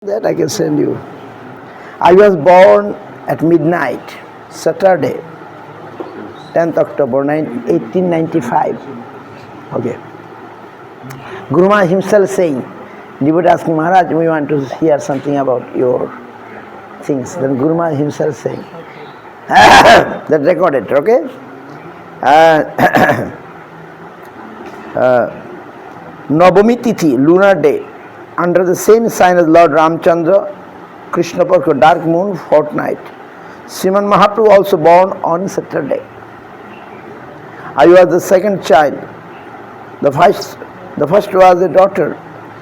That I can send you. I was born at midnight, Saturday, 10th October 1895. Okay. Guru Maharaj himself saying, devotee asking Maharaj, we want to hear something about your things. Then Guru Maharaj himself saying, that recorded, okay? Navami Tithi, lunar day, under the same sign as Lord Ramchandra, Krishna Pakha, dark moon, fortnight. Sriman Mahaprabhu also born on Saturday. I was the second child. The first was a daughter,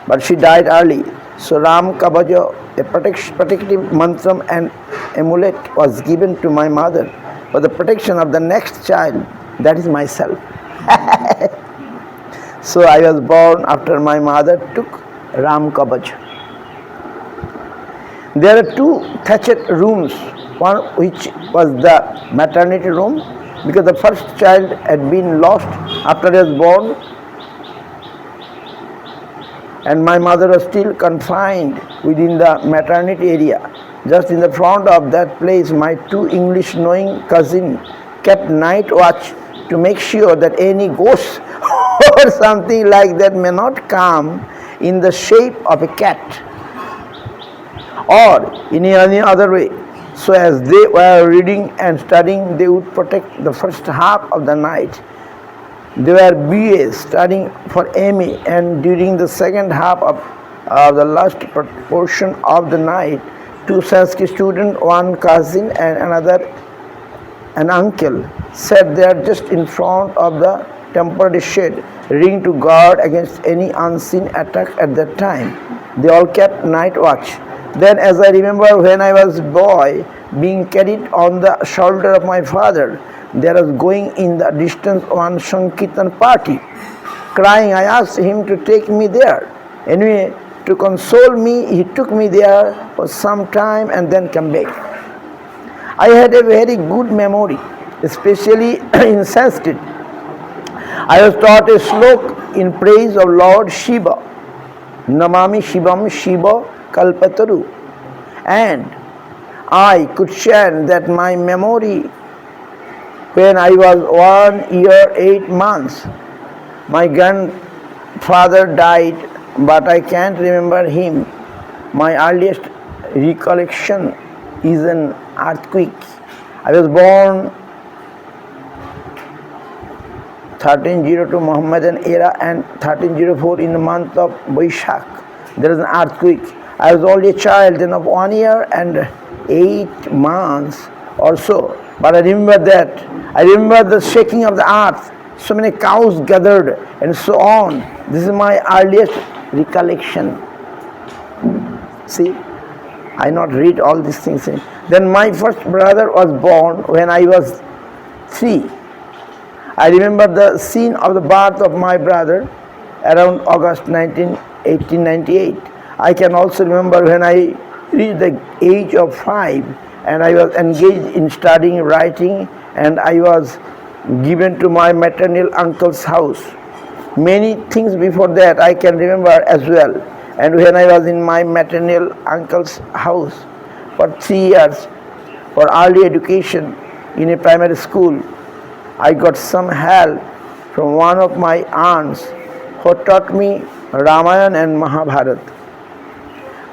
but she died early. So Ram Kabaja, a protective mantram and amulet was given to my mother for the protection of the next child, that is myself. So I was born after my mother took Ram Kabaj. There are two thatched rooms, one which was the maternity room, because the first child had been lost after he was born, and my mother was still confined within the maternity area. Just in the front of that place, my two English-knowing cousins kept night watch to make sure that any ghost or something like that may not come in the shape of a cat or in any other way. So as they were reading and studying, they would protect the first half of the night. They were BAs studying for MA, and during the second half of the last portion of the night, two Sanskrit students, one cousin and another an uncle, sat there just in front of the temporary shed, ready to guard against any unseen attack at that time. They all kept night watch. Then, as I remember, when I was a boy, being carried on the shoulder of my father, there was going in the distance one Sankirtan party. Crying, I asked him to take me there. Anyway, to console me, he took me there for some time and then came back. I had a very good memory, especially in Sanskrit. I was taught a slok in praise of Lord Shiva, Namami Shivam Shiva Kalpataru, and I could chant that my memory when I was 1 year 8 months. My grandfather died, but I can't remember him. My earliest recollection is an earthquake. I was born 1302 Mohammedan era and 1304 in the month of Vaishak. There is an earthquake. I was only a child then of 1 year and 8 months or so. But I remember that. I remember the shaking of the earth. So many cows gathered and so on. This is my earliest recollection. See, I not read all these things. Then my first brother was born when I was 3. I remember the scene of the birth of my brother around August 1898. I can also remember when I reached the age of 5 and I was engaged in studying writing, and I was given to my maternal uncle's house. Many things before that I can remember as well. And when I was in my maternal uncle's house for 3 years for early education in a primary school, I got some help from one of my aunts who taught me Ramayana and Mahabharata.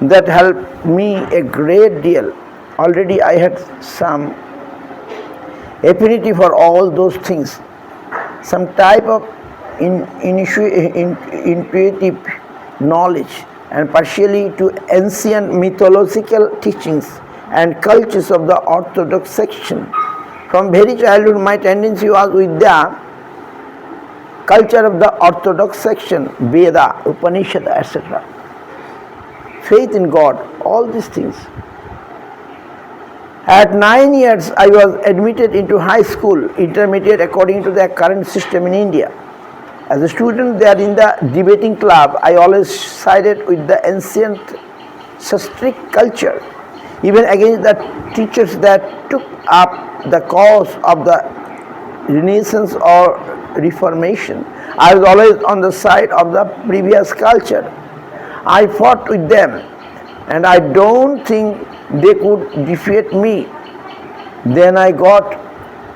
That helped me a great deal. Already I had some affinity for all those things, some type of intuitive knowledge, and partially to ancient mythological teachings and cultures of the Orthodox section. From very childhood, my tendency was with the culture of the Orthodox section, Veda, Upanishad, etc. Faith in God, all these things. At 9 years, I was admitted into high school, intermediate according to the current system in India. As a student there in the debating club, I always sided with the ancient Sastric culture, even against the teachers that took up the cause of the Renaissance or Reformation. I was always on the side of the previous culture. I fought with them and I don't think they could defeat me. Then I got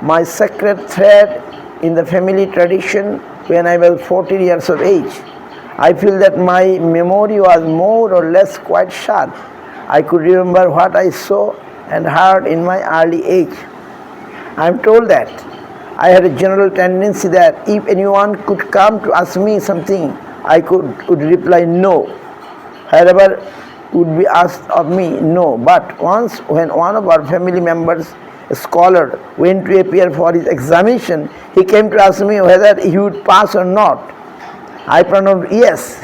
my sacred thread in the family tradition when I was 14 years of age. I feel that my memory was more or less quite sharp. I could remember what I saw and heard in my early age. I am told that I had a general tendency that if anyone could come to ask me something, I would reply no. Wherever would be asked of me, no. But once when one of our family members, a scholar, went to appear for his examination, he came to ask me whether he would pass or not. I pronounced yes.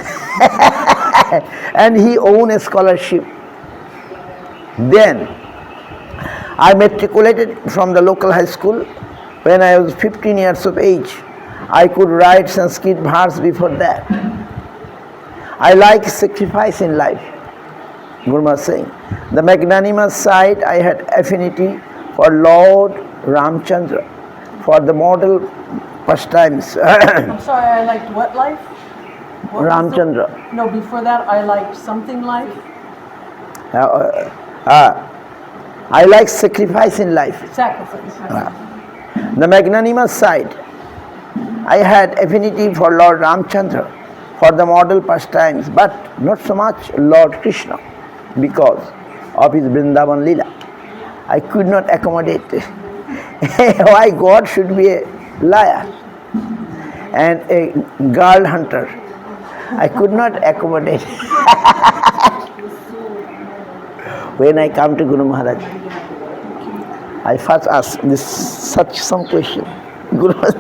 And he owned a scholarship. Then I matriculated from the local high school when I was 15 years of age. I could write Sanskrit verse before that. I like sacrifice in life, Guru was saying. The magnanimous side, I had affinity for Lord Ramchandra, for the model pastimes. I'm sorry, I liked what life? What Ramchandra. No, before that I liked something life. I like sacrifice in life. Sacrifice. The magnanimous side, I had affinity for Lord Ramchandra, for the model pastimes, but not so much Lord Krishna, because of his Vrindavan Leela. I could not accommodate why God should be a liar and a girl hunter. I could not accommodate. When I come to Guru Maharaj, I first ask some question. Guru Maharaj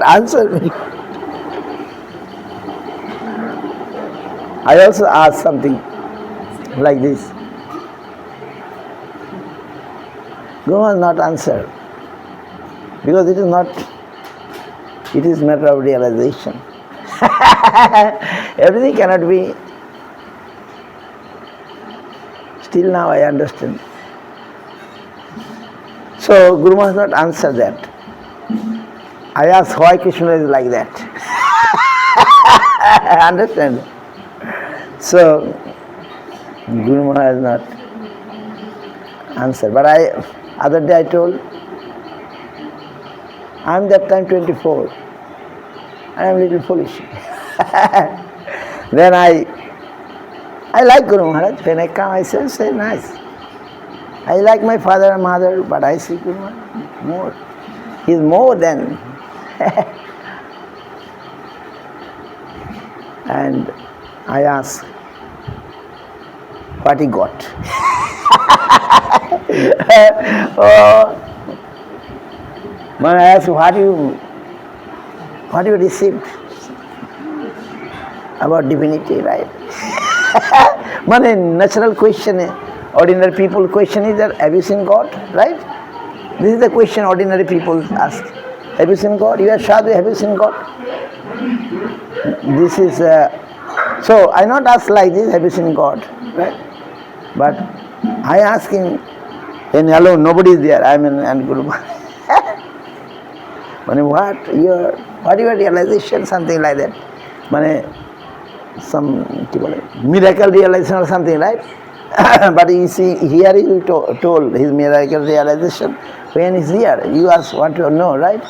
answer me. I also ask something like this. Guru Maharaj not answer, because it is matter of realization. Everything cannot be. Still now I understand. So Guru Maharaj not answer that. I ask why Krishna is like that. Understand? So Guru Maharaj not answer. But other day I told, I am that time 24. I am a little foolish. Then I like Guru Maharaj. When I come, I say nice. I like my father and mother, but I see Guru Maharaj more. He is more than. And I ask, what he got? When I ask, what you received about divinity, right? One natural question, ordinary people question is that, have you seen God, right? This is the question ordinary people ask. Have you seen God? You are sadhu, have you seen God? This is, so I not ask like this, have you seen God, right? But I ask him, when alone, nobody is there, I am and Guru Maharaj. What your realization, something like that. Some miracle realization or something, right? But you see, here he told his miracle realization. When he's here, you want to know, right?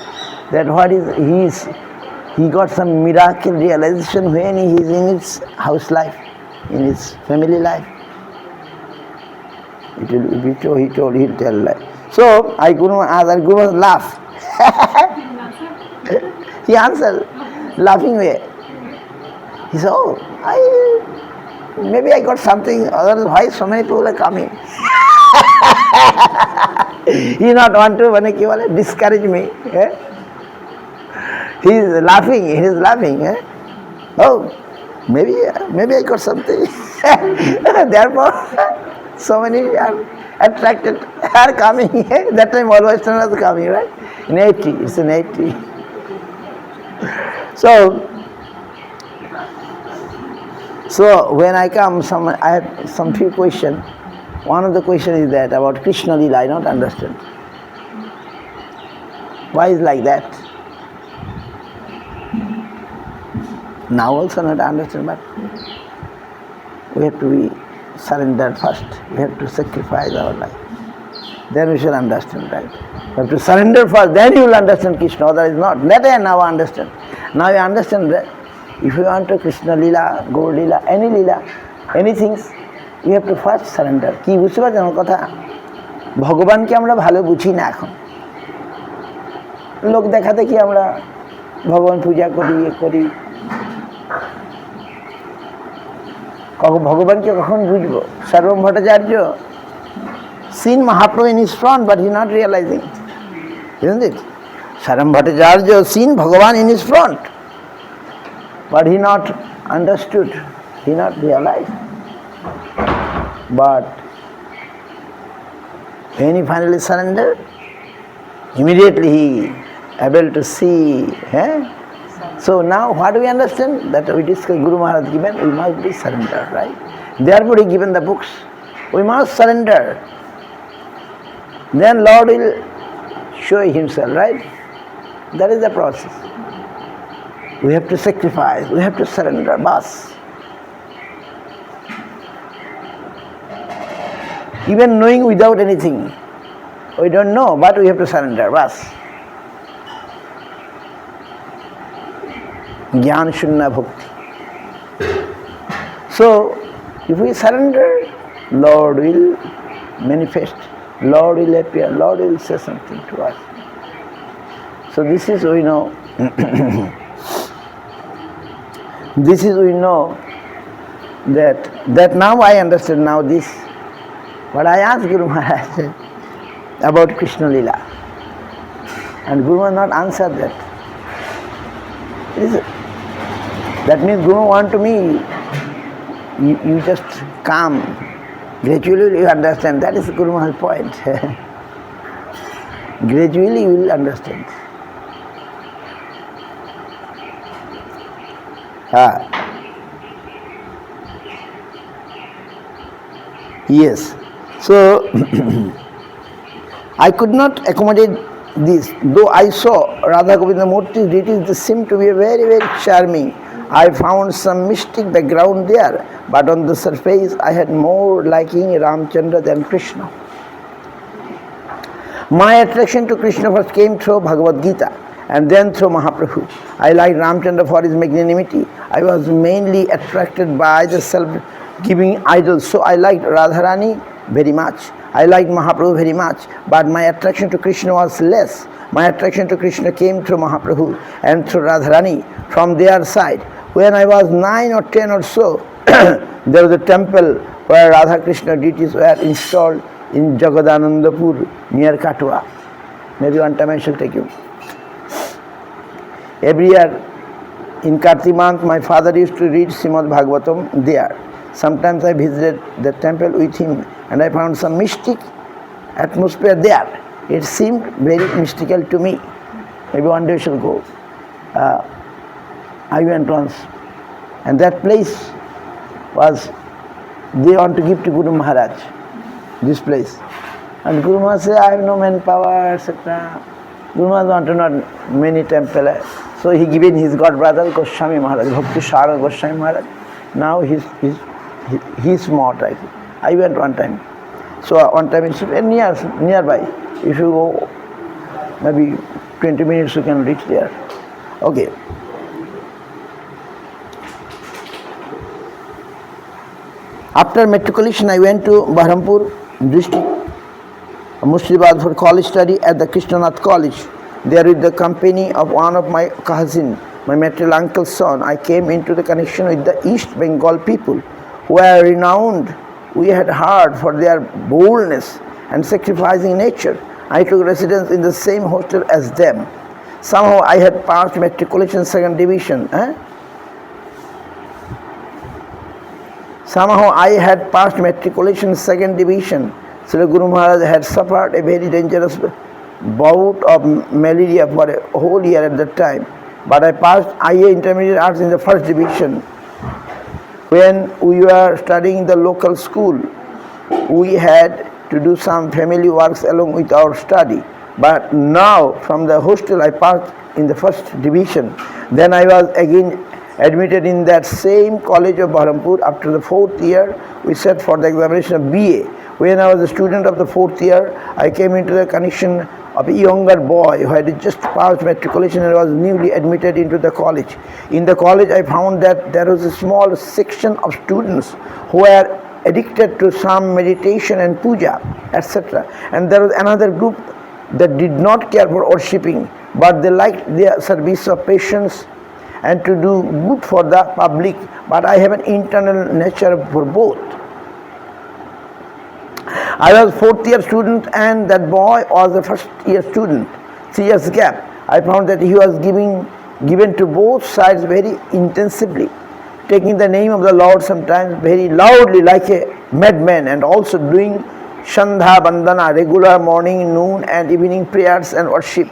That what is he got some miracle realization when he is in his house life, in his family life. He'll tell like. So I couldn't ask, and Guru laugh. He answered, laughing way. He said, maybe I got something, otherwise so many people are coming. He not want to discourage me. He is laughing. Oh, maybe I got something. Therefore, so many are attracted, are coming. That time all Westerners are coming, right? In 80, it's in 80. So when I come, I have some few questions. One of the questions is that about Krishna Lila, I don't understand. Why is like that? Now also not understand, but we have to be surrendered first. We have to sacrifice our life. Then we shall understand, right? You have to surrender first, then you will understand Krishna, otherwise not. That I now understand. Now you understand that if you want to Krishna Lila, Gaur Lila, any Lila, anything, you have to first surrender. কি বুঝতে পারছেন আমার কথা? ভগবানকে আমরা ভালো বুঝি না এখন। লোক দেখাতে কি আমরা ভগবান পূজা করি, করি। ভগবানকে কখন বুঝবো? সর্বম Bhattacharya seen Mahaprabhu in his front, but he not realizing, isn't it? Saram Bhattacharya seen Bhagavan in his front, but he not understood, he not realized. But when he finally surrendered, immediately he able to see. So now what do we understand? That we discuss Guru Maharaj given, we must be surrendered, right? Therefore he given the books. We must surrender. Then Lord will show himself, right? That is the process. We have to sacrifice, we have to surrender, bas. Even knowing without anything, we don't know, but we have to surrender, bas. Jnana Shunya Bhakti. So, if we surrender, Lord will manifest. Lord will appear, Lord will say something to us. So this is we know, this is we know that now I understand now this. But I asked Guru Maharaj about Krishna Lila, and Guru Maharaj not answered that. That means Guru want to me, you just calm. Gradually you understand. That is Guru Maharaj's point. Gradually you will understand. Yes. So I could not accommodate this. Though I saw Radha Govinda Murti's deities, they seemed to be very, very charming. I found some mystic background there, but on the surface I had more liking Ramchandra than Krishna. My attraction to Krishna first came through Bhagavad Gita and then through Mahaprabhu. I liked Ramchandra for his magnanimity. I was mainly attracted by the self-giving idols, so I liked Radharani very much. I liked Mahaprabhu very much, but my attraction to Krishna was less. My attraction to Krishna came through Mahaprabhu and through Radharani from their side. When I was 9 or 10 or so, there was a temple where Radha Krishna deities were installed in Jagadanandapur near Katua. Maybe one time I shall take you. Every year in Karti month, my father used to read Srimad Bhagavatam there. Sometimes I visited the temple with him and I found some mystic atmosphere there. It seemed very mystical to me. Maybe one day we shall go. I went once, and that place was, they want to give to Guru Maharaj, this place. And Guru Maharaj said, I have no manpower, etc. Guru Maharaj wanted not many temples. So he given his god brother Goswami Maharaj, Bhakti Shara Goswami Maharaj. Now he's smart, I think. I went one time. So one time it's nearby. If you go maybe 20 minutes you can reach there. Okay. After matriculation, I went to Bahrampur district, Murshidabad for college study at the Krishnanath College. There with the company of one of my cousin, my maternal uncle's son, I came into the connection with the East Bengal people who were renowned, we had heard, for their boldness and sacrificing nature. I took residence in the same hostel as them. Somehow I had passed matriculation second division. Somehow I had passed matriculation second division. Sri Guru Maharaj had suffered a very dangerous bout of malaria for a whole year at that time. But I passed IA Intermediate Arts in the first division. When we were studying the local school, we had to do some family works along with our study. But now from the hostel I passed in the first division. Then I was again admitted in that same college of Bahrampur. After the 4th year, we sat for the examination of BA. When I was a student of the 4th year, I came into the connection of a younger boy who had just passed matriculation and was newly admitted into the college. In the college, I found that there was a small section of students who were addicted to some meditation and puja, etc. And there was another group that did not care for worshipping, but they liked their service of patience and to do good for the public. But I have an internal nature for both. I was 4th year student and that boy was a 1st year student. 3 years gap. I found that he was given to both sides very intensively, taking the name of the Lord sometimes very loudly like a madman, and also doing Shandha Bandana, regular morning, noon and evening prayers and worship,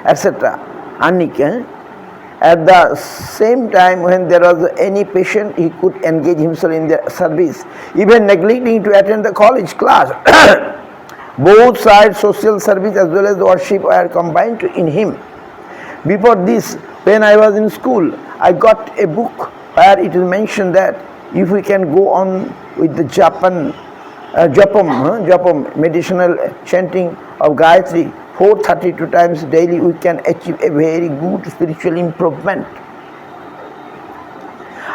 etc. Anik. At the same time, when there was any patient, he could engage himself in their service, even neglecting to attend the college class. Both sides, social service as well as worship, were combined in him. Before this, when I was in school, I got a book where it is mentioned that if we can go on with the japam, medicinal chanting of Gayatri 432 times daily, we can achieve a very good spiritual improvement.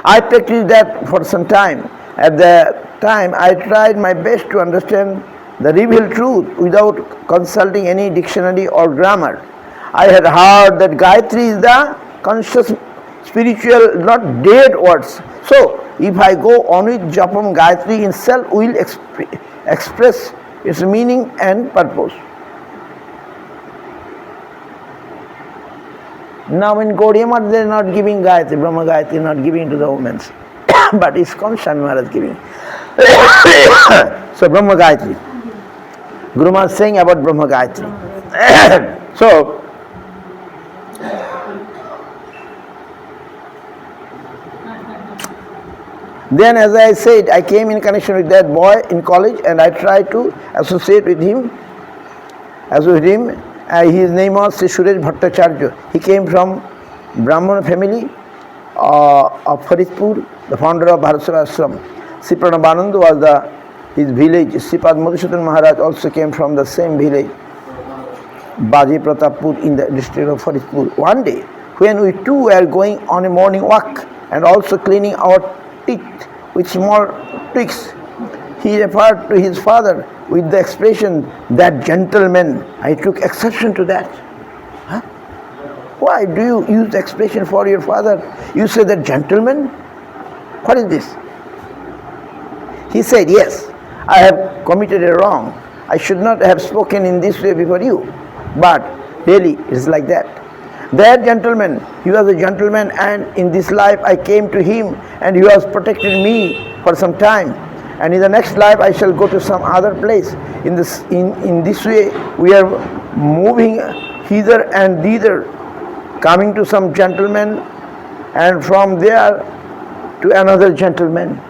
I practiced that for some time. At the time, I tried my best to understand the revealed truth without consulting any dictionary or grammar. I had heard that Gayatri is the conscious spiritual, not dead words. So, if I go on with Japam, Gayatri itself will express its meaning and purpose. Now in Gaudiya Math they are not giving Gayatri, Brahma Gayatri not giving to the women. But ISKCON Swami Maharaj giving. So Brahma Gayatri. Guru Maharaj saying about Brahma Gayatri. So, then as I said, I came in connection with that boy in college and I tried to associate with him. His name was Sripad Hapaniya. He came from Brahmana family of Faridpur, the founder of Bharatara Ashram. Sripad Hapaniya was his village. Sripad Madhusudan Maharaj also came from the same village, Baji Pratappur, in the district of Faridpur. One day, when we two were going on a morning walk and also cleaning our teeth with small twigs, he referred to his father with the expression, that gentleman. I took exception to that. Huh? Why do you use the expression for your father? You say that gentleman? What is this? He said, yes, I have committed a wrong. I should not have spoken in this way before you. But really, it is like that. That gentleman, he was a gentleman, and in this life I came to him and he has protected me for some time. And in the next life I shall go to some other place. In this way we are moving hither and thither, coming to some gentleman and from there to another gentleman.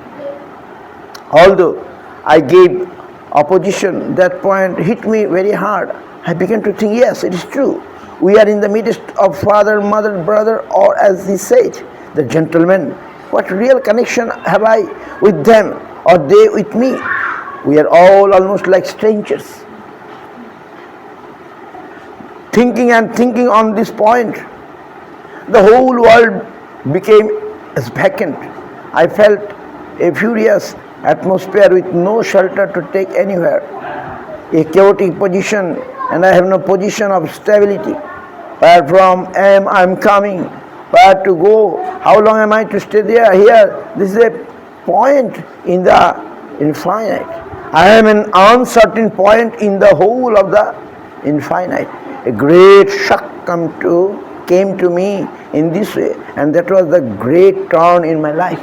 Although I gave opposition, that point hit me very hard. I began to think, yes, it is true. We are in the midst of father, mother, brother, or as he said, the gentleman. What real connection have I with them, or they with me? We are all almost like strangers. Thinking on this point, the whole world became as vacant. I felt a furious atmosphere with no shelter to take anywhere, a chaotic position, and I have no position of stability. Where from am I coming? Where to go? How long am I to stay there? Here, this is a point in the infinite. I am an uncertain point in the whole of the infinite. A great shock came to me in this way, and that was the great turn in my life.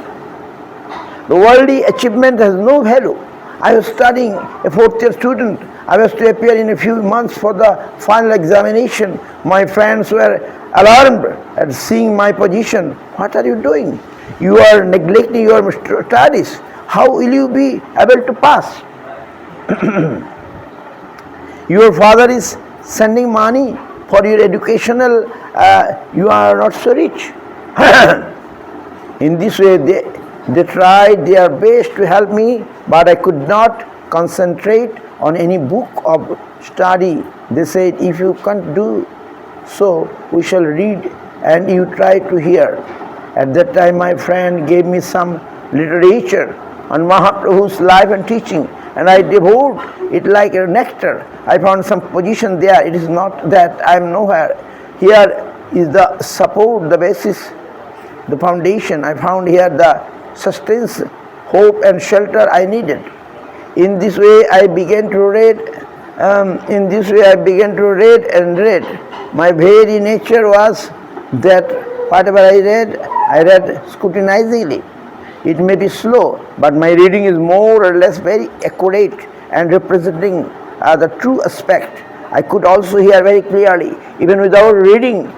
The worldly achievement has no value. I was studying, a 4th year student. I was to appear in a few months for the final examination. My friends were alarmed at seeing my position. What are you doing? You are neglecting your studies. How will you be able to pass? Your father is sending money for your educational, you are not so rich. In this way, they tried their best to help me, but I could not concentrate on any book of study. They said, if you can't do so, we shall read and you try to hear. At that time, my friend gave me some literature on Mahaprabhu's life and teaching, and I devoured it like a nectar. I found some position there. It is not that I am nowhere. Here is the support, the basis, the foundation. I found here the sustenance, hope and shelter I needed. In this way I began to read. And read. My very nature was that whatever I read scrutinizingly. It may be slow, but my reading is more or less very accurate and representing the true aspect. I could also hear very clearly, even without reading.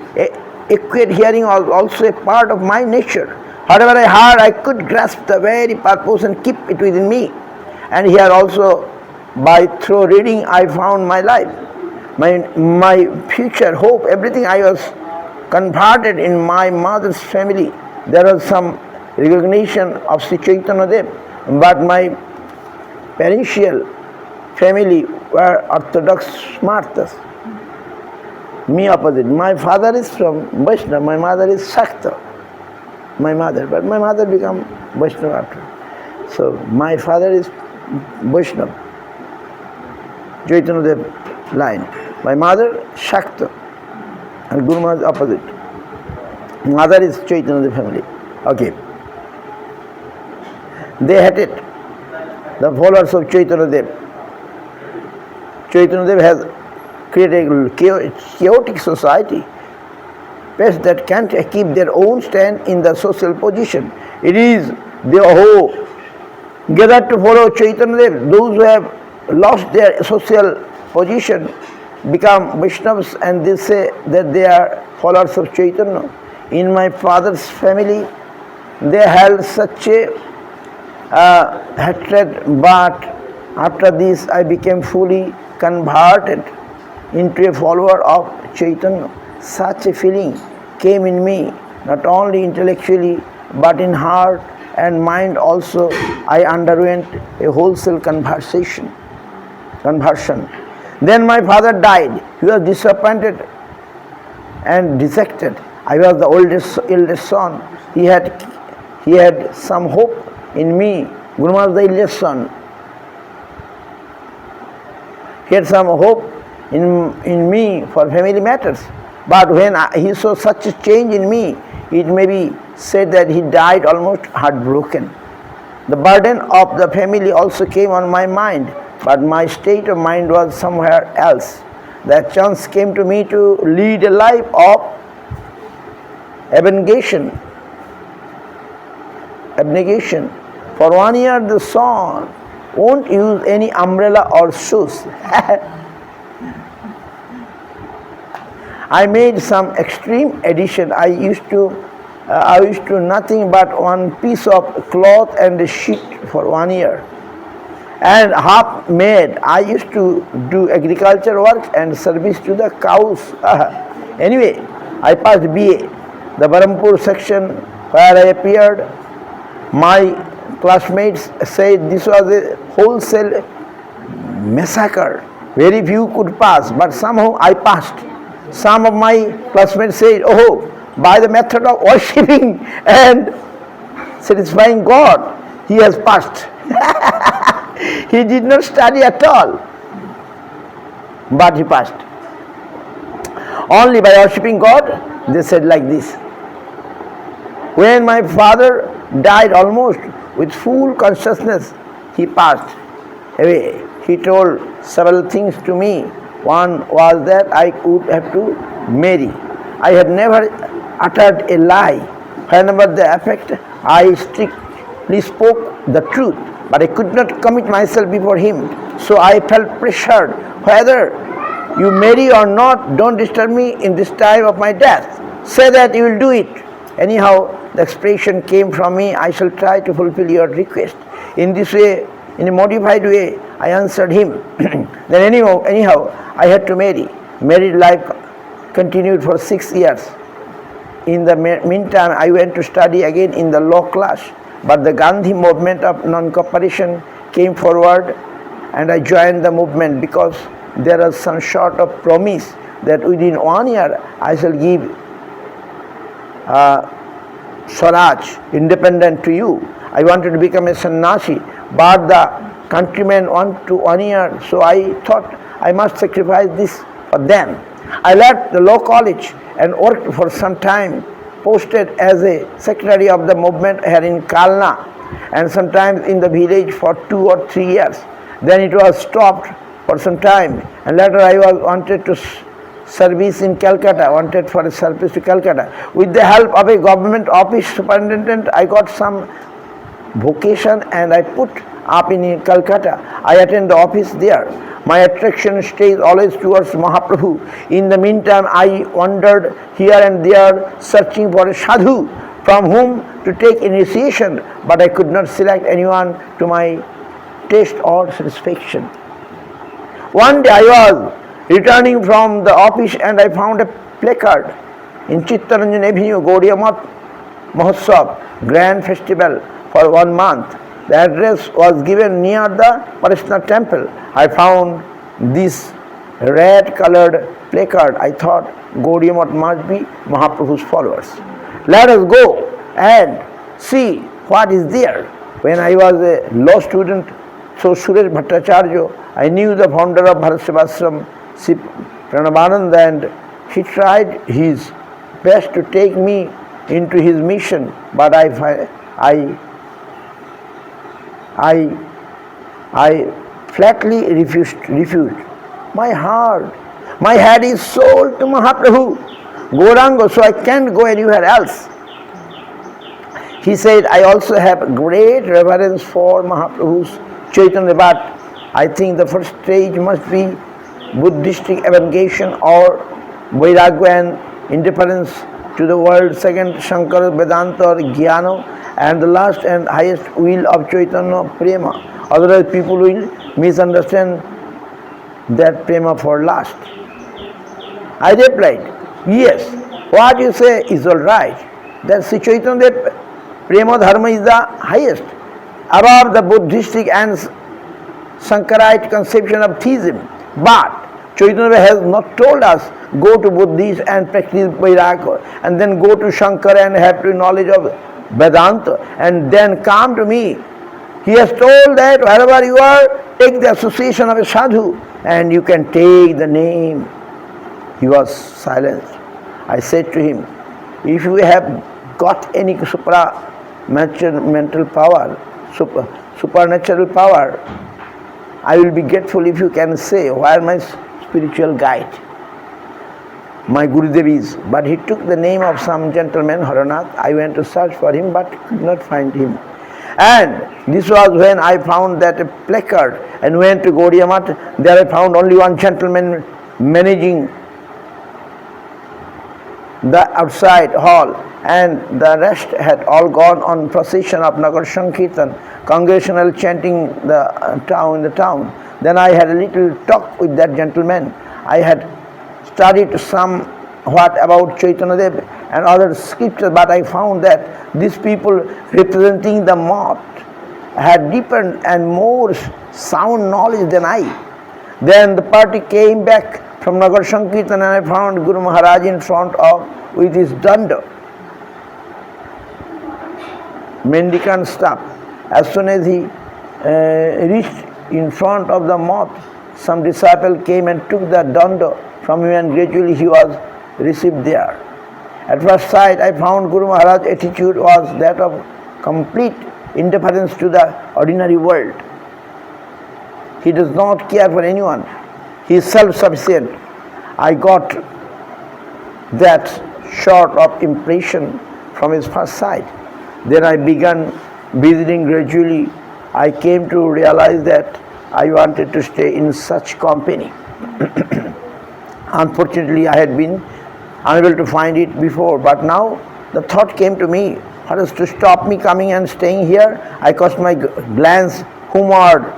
Acute hearing was also a part of my nature. Whatever I heard, I could grasp the very purpose and keep it within me. And here also, through reading, I found my life, my future, hope, everything. I was converted in my mother's family. There was some recognition of Sri Chaitanya Dev, but my parental family were Orthodox Smartas. Me opposite. My father is from Vaishnava, my mother is Shakta. But my mother became Vaishnava after. So my father is Vaishnava, Chaitanya Dev line. My mother Shakta, and Guru Maharaj opposite. Mother is Chaitanya Dev family. Okay. They hated the followers of Chaitanya Dev. Chaitanya Dev has created a chaotic society, peasants that can't keep their own stand in the social position. It is they who gathered to follow Chaitanya Dev. Those who have lost their social position become Vaishnavas, and they say that they are followers of Chaitanya. In my father's family, they held such a hatred, but after this I became fully converted into a follower of Chaitanya. Such a feeling came in me, not only intellectually but in heart and mind also. I underwent a wholesale conversion. Then my father died. He was disappointed and dejected. I was the eldest son. He had some hope in me. Guru Maharaj, the eldest son, he had some hope in me for family matters. But when he saw such a change in me, it may be said that he died almost heartbroken. The burden of the family also came on my mind, but my state of mind was somewhere else. The chance came to me to lead a life of abnegation. For 1 year the son won't use any umbrella or shoes. I made some extreme addition. I used to nothing but one piece of cloth and a sheet for 1 year. And half made, I used to do agriculture work and service to the cows. Anyway, I passed BA, the Barampur section where I appeared. My classmates said this was a wholesale massacre. Very few could pass, but somehow I passed. Some of my classmates said, oh, by the method of worshipping and satisfying God, he has passed. He did not study at all, but he passed. Only by worshipping God, they said like this. When my father died almost with full consciousness, he passed away. He told several things to me. One was that I would have to marry. I had never uttered a lie. Whenever the affect, I strictly spoke the truth, but I could not commit myself before him. So I felt pressured. Whether you marry or not, don't disturb me in this time of my death. Say that you will do it. Anyhow, the expression came from me, I shall try to fulfill your request. In this way, in a modified way, I answered him. Then anyhow, I had to marry. Married life continued for 6 years. in the meantime, I went to study again in the law class. But the Gandhi movement of non-cooperation came forward, and I joined the movement because there was some sort of promise that within 1 year I shall give Swaraj, independent to you. I wanted to become a sannyasi, but the countrymen want to 1 year, so I thought I must sacrifice this for them. I left the law college and worked for some time, posted as a secretary of the movement here in Kalna, and sometimes in the village for 2 or 3 years. Then it was stopped for some time, and later I was wanted to service in Calcutta, wanted for a service to Calcutta. With the help of a government office superintendent, I got some vocation and I put up in Calcutta. I attend the office there. My attraction stays always towards Mahaprabhu. In the meantime, I wandered here and there searching for a sadhu from whom to take initiation, but I could not select anyone to my taste or satisfaction. One day I was returning from the office and I found a placard in Chittaranjan Avenue, Gaudiya Math Mahotsav, grand festival for 1 month. The address was given near the Parishna temple. I found this red-colored placard. I thought Gaudiya Math must be Mahaprabhu's followers. Let us go and see what is there. When I was a law student, so Suresh Bhattacharya, I knew the founder of Bharat Sevashram, Pranavananda, and he tried his best to take me into his mission, but I flatly refused. My head is sold to Mahaprabhu, Gauranga, so I can't go anywhere else. He said, I also have great reverence for Mahaprabhu's Chaitanya, but I think the first stage must be Buddhistic abnegation or Vairagya and indifference to the world. Second, Shankara Vedanta or Jnana, and the last and highest will of Chaitanya, Prema. Otherwise people will misunderstand that Prema for last. I replied, yes, what you say is all right. That Sri Chaitanya Prema Dharma is the highest, above the Buddhistic and Sankarite conception of theism. But Chaitanya has not told us go to Buddhist and practice Vairagya, and then go to Shankara and have to knowledge of Vedanta, and then come to me. He has told that wherever you are, take the association of a sadhu and you can take the name. He was silent. I said to him, if you have got any supernatural power, I will be grateful if you can say where my spiritual guide, my Gurudev is. But he took the name of some gentleman, Haranath. I went to search for him but could not find him. And this was when I found that a placard and went to Gaudiya Math. There I found only one gentleman managing the outside hall, and the rest had all gone on procession of Nagar Sankirtan, congregational chanting in the town. Then I had a little talk with that gentleman. I had studied somewhat about Chaitanya Dev and other scriptures, but I found that these people representing the moth had deeper and more sound knowledge than I. Then the party came back from Nagar Sankirtan and I found Guru Maharaj in front of with his danda, mendicant staff. As soon as he reached in front of the moth, some disciple came and took the danda from him, and gradually he was received there. At first sight, I found Guru Maharaj's attitude was that of complete indifference to the ordinary world. He does not care for anyone. He is self-sufficient. I got that sort of impression from his first sight. Then I began visiting gradually. I came to realize that I wanted to stay in such company. Unfortunately, I had been unable to find it before, but now the thought came to me, what is to stop me coming and staying here? I cast my glance homeward.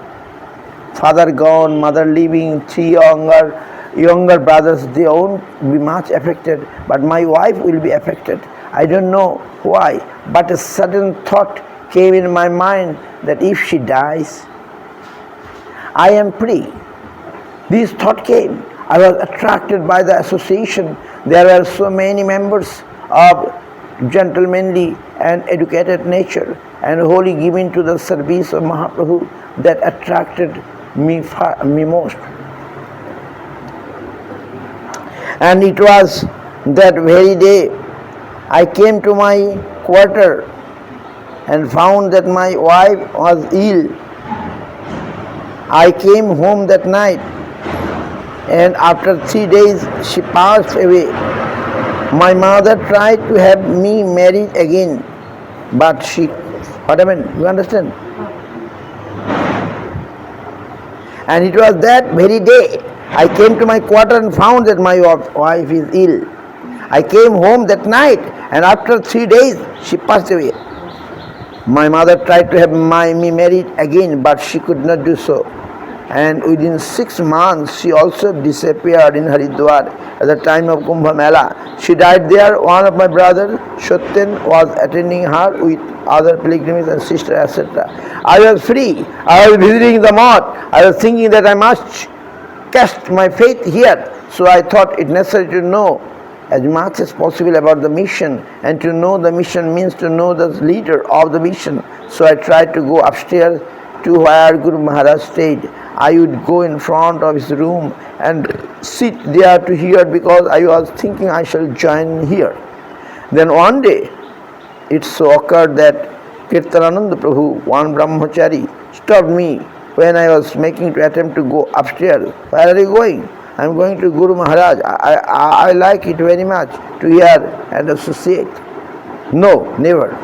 Father gone, mother leaving, 3 younger brothers, they won't be much affected, but my wife will be affected. I don't know why, but a sudden thought came in my mind that if she dies, I am free. This thought came. I was attracted by the association. There were so many members of gentlemanly and educated nature and wholly given to the service of Mahaprabhu that attracted me most. And it was that very day I came to my quarter and found that my wife was ill. I came home that night, and after 3 days she passed away. My mother tried to have me married again, but she, what I mean, you understand? And it was that very day I came to my quarter and found that my wife is ill. I came home that night, and after 3 days she passed away. My mother tried to have me married again, but she could not do so. And within 6 months she also disappeared in Haridwar at the time of Kumbh Mela. She died there. One of my brothers, Shatyan, was attending her with other pilgrims and sisters, etc. I was free. I was visiting the mosque. I was thinking that I must cast my faith here. So I thought it necessary to know as much as possible about the mission, and to know the mission means to know the leader of the mission. So I tried to go upstairs to where Guru Maharaj stayed. I would go in front of his room and sit there to hear, because I was thinking I shall join here. Then one day it so occurred that Kirtanananda Prabhu, one brahmachari, stopped me when I was making to attempt to go upstairs. Where are you going? I am going to Guru Maharaj. I like it very much to hear and associate. No, never.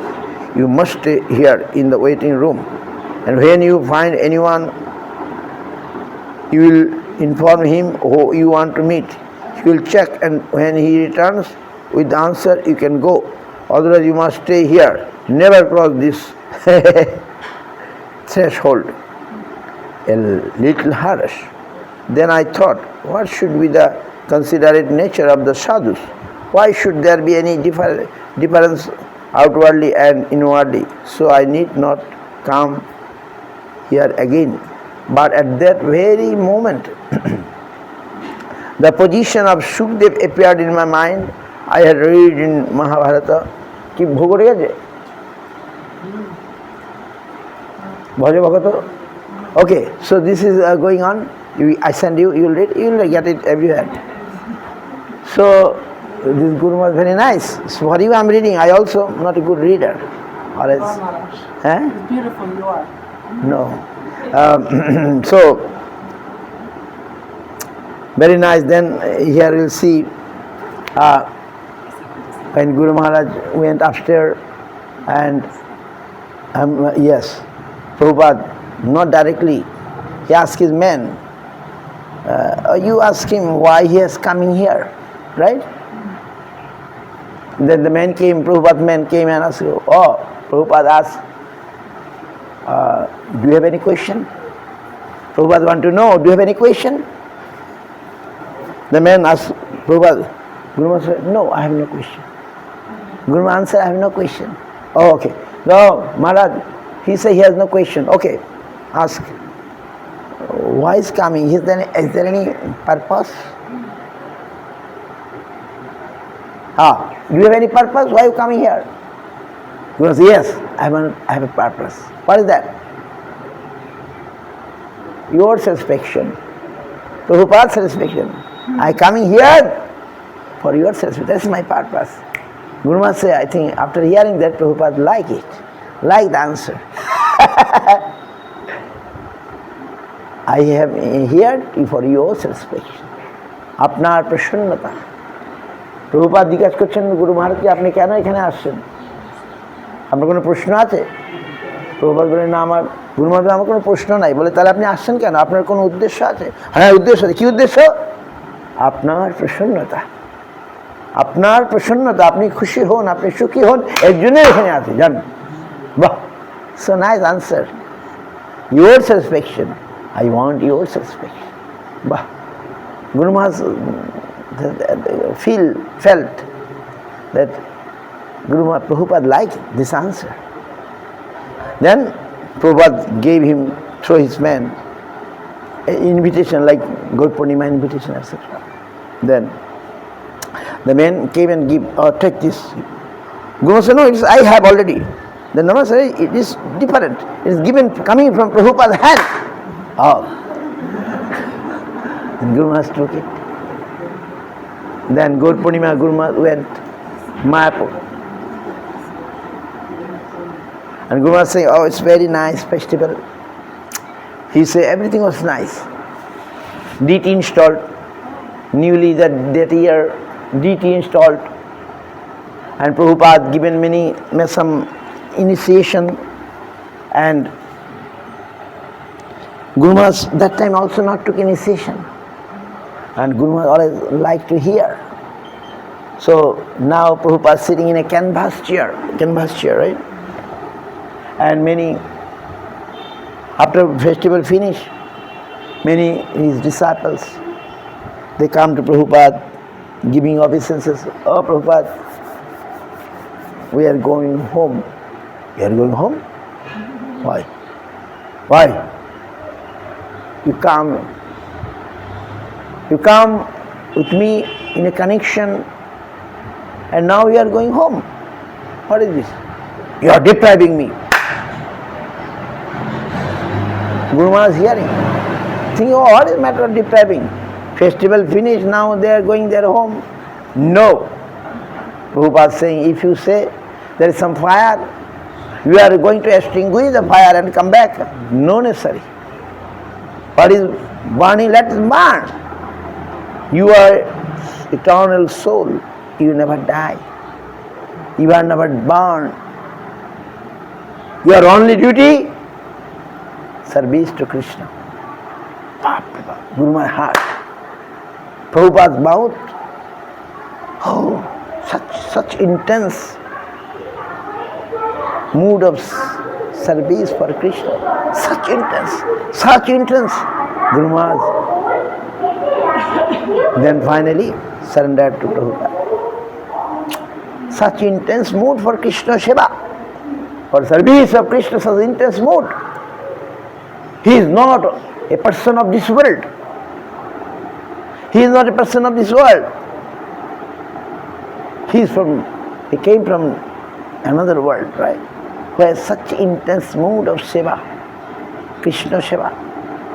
You must stay here in the waiting room. And when you find anyone, you will inform him who you want to meet. He will check, and when he returns with the answer, you can go. Otherwise you must stay here. Never cross this threshold. A little harsh. Then I thought, what should be the considerate nature of the sadhus? Why should there be any difference outwardly and inwardly? So I need not come here again. But at that very moment, the position of Shukdev appeared in my mind. I had read in Mahabharata. Ki bhogo regeche? Bhaja bhagato? Okay, so this is going on. I send you, you will read, you will get it everywhere. So this Guru was very nice. So for you I am reading. I also am not a good reader. Or else, It's beautiful you are. No. So very nice. Then here you will see when Guru Maharaj went upstairs, and yes, Prabhupada, not directly, he asked his men, you ask him why he is coming here, right? Then the man came, Prabhupada's man came and asked, Prabhupada asked, do you have any question? Prabhupada want to know, do you have any question? The man asked Prabhupada. Guru Maharaj said, no, I have no question. Guru Maharaj answered, I have no question. Oh, okay. No, Maharaj, he said he has no question. Okay, ask. Why is coming? Is there any purpose? Do you have any purpose? Why are you coming here? Guru said, yes, I have a purpose. What is that? Your satisfaction. Prabhupada's satisfaction. I coming here for your satisfaction. That's my purpose. Guru Maharaj said, I think after hearing that, Prabhupada like it. Like the answer. I have here for your satisfaction. আপনার প্রসন্নতা। প্রভুপাদ জিজ্ঞাসা করছেন গুরু মহারাজকে, আপনি কেন এখানে আসছেন? আপনার কোনো প্রশ্ন আছে? প্রভুপাদ বলেন, না, আমার গুরু মহারাজ আমার কোনো প্রশ্ন নাই। বলে, তাহলে আপনি আসছেন কেন? আপনার কোনো উদ্দেশ্য আছে? হ্যাঁ, উদ্দেশ্য আছে। কী উদ্দেশ্য? আপনার প্রসন্নতা। আপনার প্রসন্নতা, আপনি খুশি হন, আপনি সুখী হন, এর জন্য এখানে আছে, জান? বাহ, so nice answer. Your satisfaction, I want your satisfaction. Bah. Guru Maharaj felt that Prabhupada liked this answer. Then Prabhupada gave him, through his man, an invitation like Gaur Purnima invitation, etc. Then the man came and give, take this. Guru said, no, I have already. Then Nama said, it is different. It is given, coming from Prabhupada's hand. Oh. And Guru Maharaj took it. Then Gaur Purnima, Guru Maharaj went Mayapur. And Guru Maharaj said, oh, it's very nice festival. He said, everything was nice. DT installed. Newly that year, DT installed. And Prabhupada given made some initiation. And Guru Maharaj that time also not took initiation. And Guru Maharaj always liked to hear. So now Prabhupada sitting in a canvas chair, right? And many, after festival finish, many his disciples, they come to Prabhupada giving obeisances. Oh Prabhupada, we are going home. You are going home? Why? Why? You come with me in a connection and now you are going home. What is this? You are depriving me. Guru Maharaj is hearing. Thinking, oh, what is the matter of depriving? Festival finished, now they are going their home. No. Prabhupada is saying, if you say there is some fire, you are going to extinguish the fire and come back. No necessary. What is burning, let it burn. You are eternal soul. You never die. You are never born. Your only duty, service to Krishna. Guru Maharaj heart. Prabhupada's mouth, oh, such intense mood of service for Krishna. Such intense. Guru Maharaj then finally surrendered to Prabhupada. Such intense mood for Krishna Seva, for service of Krishna, such intense mood. He is not a person of this world. He is not a person of this world. He came from another world, right? Who has such intense mood of Seva, Krishna Seva.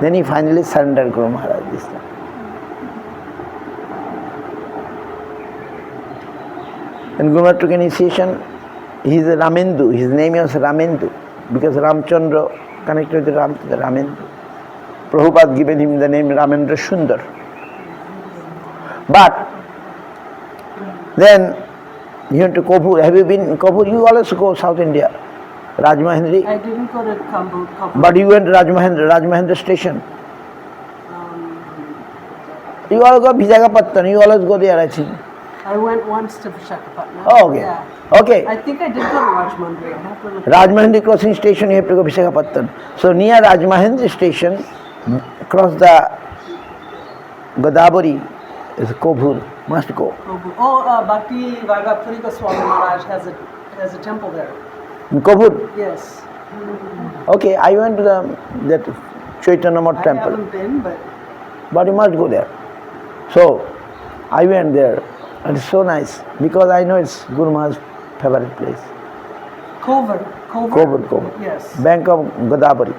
Then he finally surrendered Guru Maharaj this time. When Guru Maharaj took initiation, he is a Ramendu. His name was Ramendu because Ramchandra connected with Ramendu. Prabhupada given him the name Ramendra Sundar. But then he went to Kobur. Have you been in Kobur? You always go South India. Rajmahendri. I didn't go to Kobur. But you went to Rajmahendra station. You always go Visakhapatnam. You always go there, I think. I went once to Visakhapatnam. Oh, okay. Yeah. Okay. I think I did go to Rajmahendri. I have to look. Rajmahendri crossing station, you have to go Visakhapatnam. So near Rajmahendri station, across the Godavari is Kobur. Must go. Kobur. Oh, Bhakti Dev-Goswami Maharaj has a temple there. In Kobur? Yes. Okay, I went to that Chaitanya Math temple. I haven't been, But you must go there. So I went there. And it's so nice because I know it's Guru Maharaj's favorite place. Kobur. Yes. Bank of Godavari.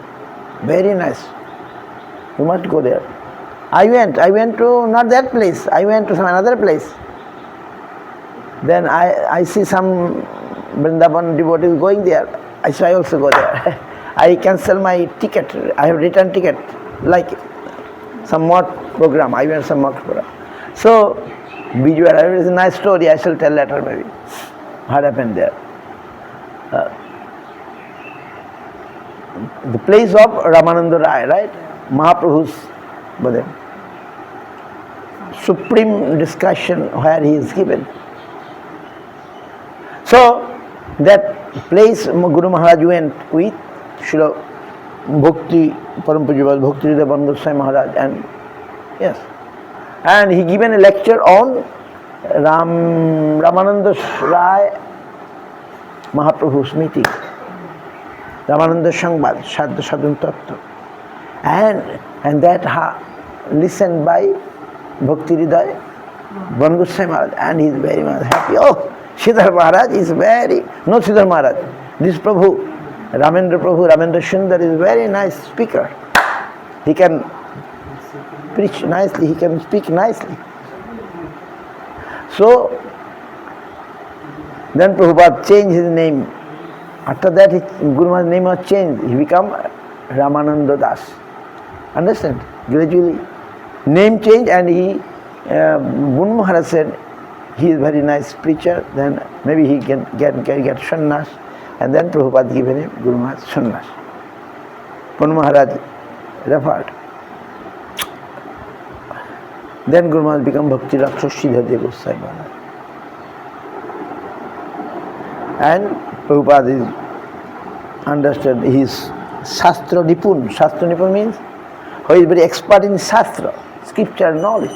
Very nice. You must go there. I went to not that place. I went to some another place. Then I see some Vrindavan devotees going there. I also go there. I cancel my ticket. I have return ticket. Like some mock program. I went some mock program. So Bijuara is a nice story. I shall tell later maybe. What happened there? The place of Ramananda Rai, right? Mahaprabhu's brother. Supreme discussion where he is given. So that place Guru Maharaj went with Śrīla Bhakti, Param Pujya Bhakti dev-Goswami Maharaj, and yes. And he given a lecture on Ramananda Rai Mahaprabhu's meeting, Ramananda Sangbad, Shadda Sadhun Tattva. And that listened by Bhakti Hridaya, Bhakti Maharaj, and he is very much happy. Oh, Shridhar Maharaj is no Shridhar Maharaj, this Prabhu, Ramendra Sundar is very nice speaker. He can preach nicely, he can speak nicely. So, then Prabhupada changed his name. After that, Guru Maharaj's name was changed. He became Ramananda Das. Understand? Gradually, name changed, and Guru Maharaj said, he is very nice preacher, then maybe he can get sannyas, and then Prabhupada given him Guru Maharaj sannyas. Guru Maharaj referred. Then Guru Maharaj became Bhakti Rakshak Śrīla dev-Goswami Maharaj. And Prabhupada is understood, he is Shastra Nipun. Shastra Nipun means who is very expert in Shastra, scripture knowledge.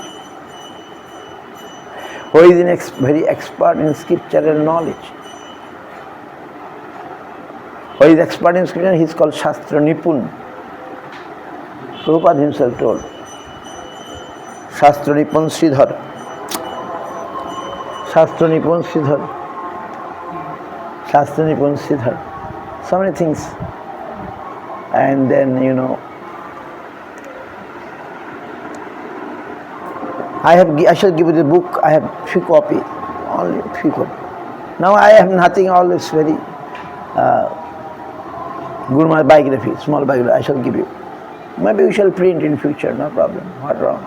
Who is very expert in scriptural knowledge. Who is expert in scripture, he is called Shastra Nipun. Prabhupada himself told. Shastra Nipun Shridhar. Shastra Nipun Shridhar. Shastra Nipun Shridhar. So many things. And then, I shall give you the book. I have few copies, only few copies. Now I have nothing, always very Guru Maharaj biography, small biography, I shall give you. Maybe we shall print in future, no problem. What wrong?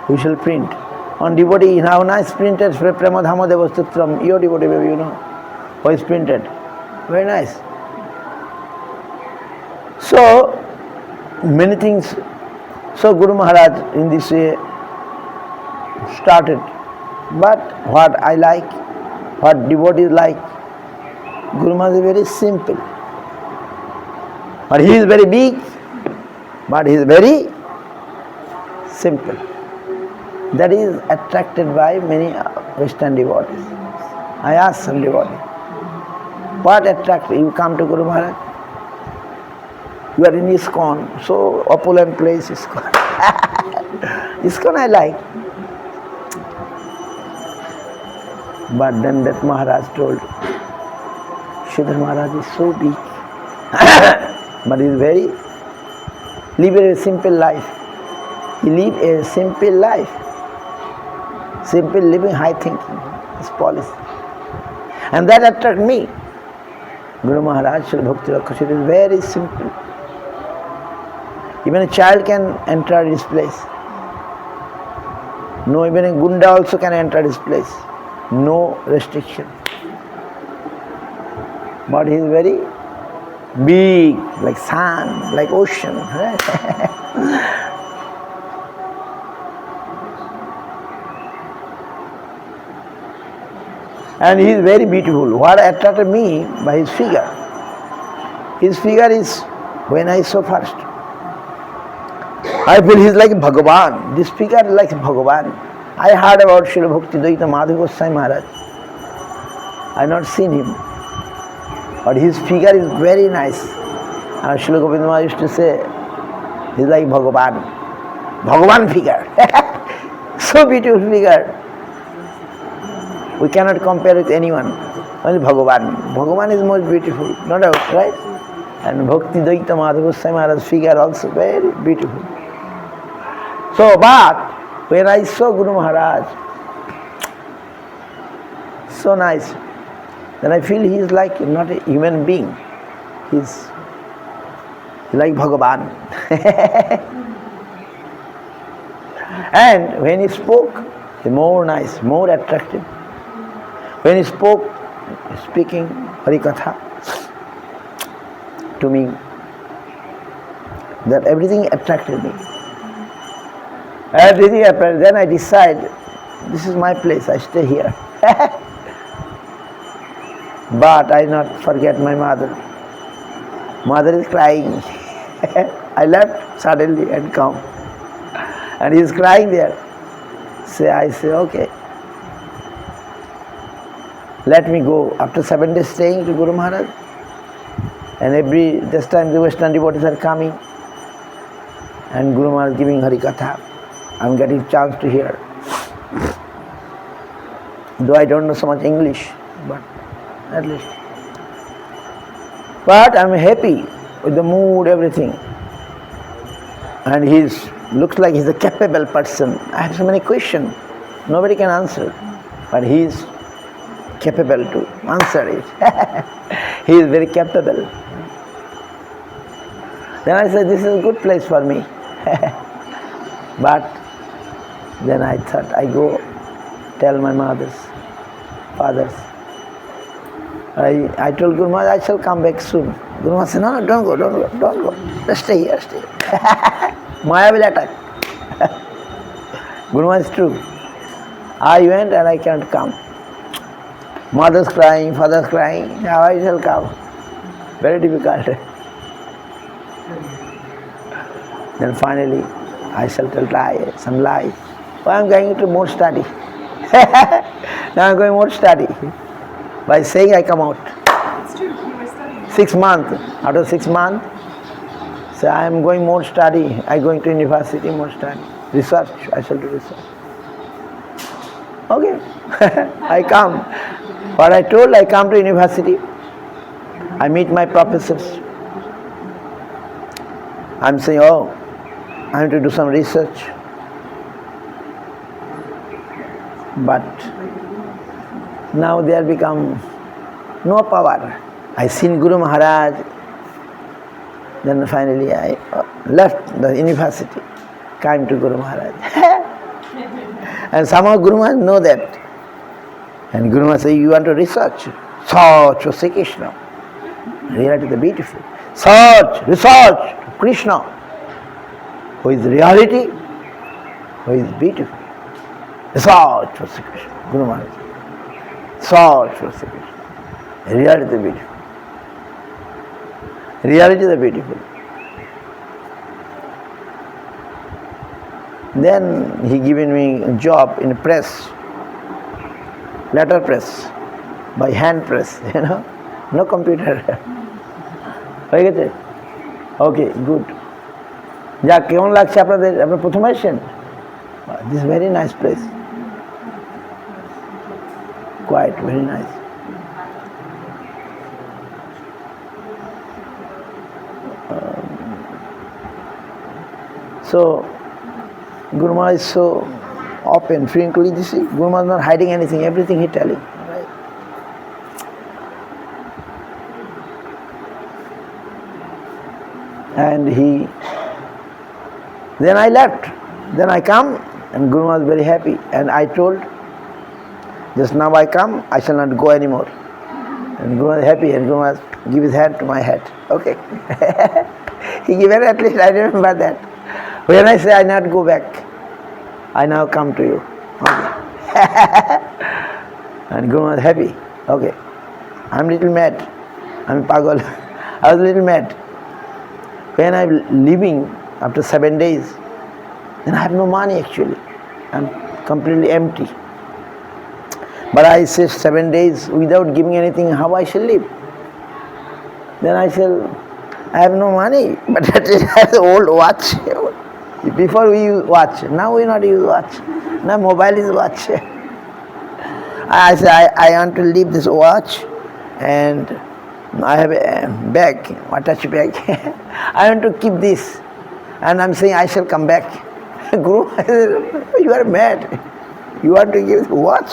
We shall print. On devotee, now nice printed, Premadhama Devastutram, your devotee, maybe who is printed. Very nice. So, many things. So Guru Maharaj in this way started. But what I like, what devotees like, Guru Maharaj is very simple. But he is very big, but he is very simple. That is attracted by many Western devotees. I asked some devotees, what attracts you? You come to Guru Maharaj? You are in ISKCON, so opulent place ISKCON. ISKCON I like. But then that Maharaj told, Shridhar Maharaj is so big, but he is live a simple life. He live a simple life. Simple living, high thinking, his policy. And that attracted me. Guru Maharaj, Srila Bhakti Rakshak is very simple. Even a child can enter his place. No, even a Gunda also can enter his place. No restriction. But he is very big, like sun, like ocean. And he is very beautiful. What attracted me by his figure? His figure is, when I saw first, I feel he is like Bhagavan. This figure is like Bhagavan. I heard about Śrīla Bhakti dev-Goswami Maharaj. I have not seen him. But his figure is very nice. And Śrīla Govinda Maharaj used to say, he is like Bhagavan. Bhagavan figure. So beautiful figure. We cannot compare with anyone. Only Bhagavan. Bhagavan is most beautiful, no doubt, right? And Bhakti dev-Goswami Maharaj's figure also very beautiful. So, but when I saw Guru Maharaj, so nice, then I feel he is like not a human being. He is like Bhagavan. And when he spoke, the more nice, more attractive. When he spoke, speaking Harikatha to me, that everything attracted me. Everything attracted. Then I decide, this is my place, I stay here. But I not forget my mother. Mother is crying. I left suddenly and come. And he is crying there. I say, okay. let me go. After 7 days staying to Guru Maharaj, and this time the Western devotees are coming, and Guru Maharaj giving Hari Katha. I'm getting chance to hear. Though I don't know so much English, but at least. But I'm happy with the mood, everything. And looks like he's a capable person. I have so many questions. Nobody can answer. But he is capable to answer it. He is very capable. Then I said, this is a good place for me. But then I thought, I go tell my mothers, fathers. I told Guru Maharaj, I shall come back soon. Guru Maharaj said, no, don't go. Just stay here, stay. Maya will attack. Guru Maharaj is true. I went and I can't come. Mothers crying, fathers crying, how I shall come? Very difficult. Then finally, I shall tell some lies. Oh, I'm going to more study. Now I'm going more study. By saying I come out. It's true, you were studying. 6 months. After 6 months, so I am going more study. I going to university, more study. Research, I shall do research. Okay, I come. What I told, I come to university. I meet my professors. I'm saying, oh, I have to do some research. But now they have become no power. I seen Guru Maharaj. Then finally I left the university, came to Guru Maharaj. And somehow Guru Maharaj know that. And Guru Maharaj said, you want to research? Search for Sri Krishna. Reality is beautiful. Search, research Krishna. Who is reality? Who is beautiful? Research for Sri Krishna. Guru Maharaj. Search for Sri Krishna. Reality is beautiful. Reality is beautiful. Then he given me a job in press, letter press, by hand press, no computer. Okay, good. যাক কেমন লাগছে আপনাদের আপনারা প্রথম আসছেন This is very nice place. Quite very nice. So Guru Maharaj is so open, frankly, you see, Guru Maharaj is not hiding anything, everything he telling. Right? And then I left. Then I come and Guru Maharaj was very happy. And I told, just now I come, I shall not go anymore. And Guru Maharaj was happy and Guru Maharaj give his hand to my head. Okay. He gave it, at least I remember that. When I say I not go back, I now come to you. Okay. And Guru was happy. Okay. I'm little mad. I'm pagal. I was a little mad. When I'm leaving after 7 days, then I have no money actually. I'm completely empty. But I say 7 days without giving anything, how I shall live? Then I have no money, but I have the old watch. Before we use watch, now we not use watch. Now mobile is watch. I say I want to leave this watch, and I have a bag, a touch bag. I want to keep this, and I'm saying I shall come back. Guru, you are mad. You want to give the watch?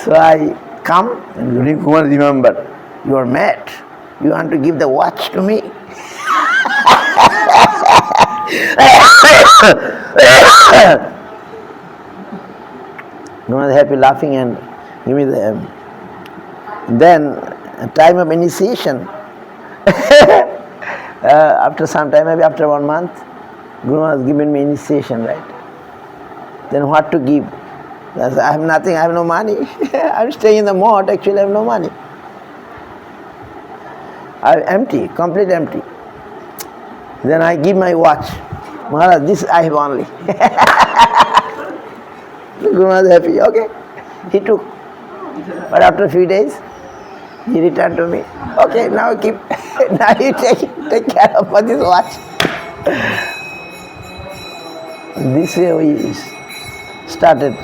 So I come, and Guru remember, you are mad. You want to give the watch to me? Guru was happy, laughing, and give me the. Then time of initiation. After some time, maybe after 1 month, Guru was giving me initiation, right? Then what to give? I said, I have nothing. I have no money. I'm staying in the mart. Actually, I have no money. I'm empty, complete empty. Then I give my watch. Maharaj, this I have only. Guru Maharaj happy. Okay. He took. But after a few days, he returned to me. Okay, now keep. Now you take care of this watch. This way we started.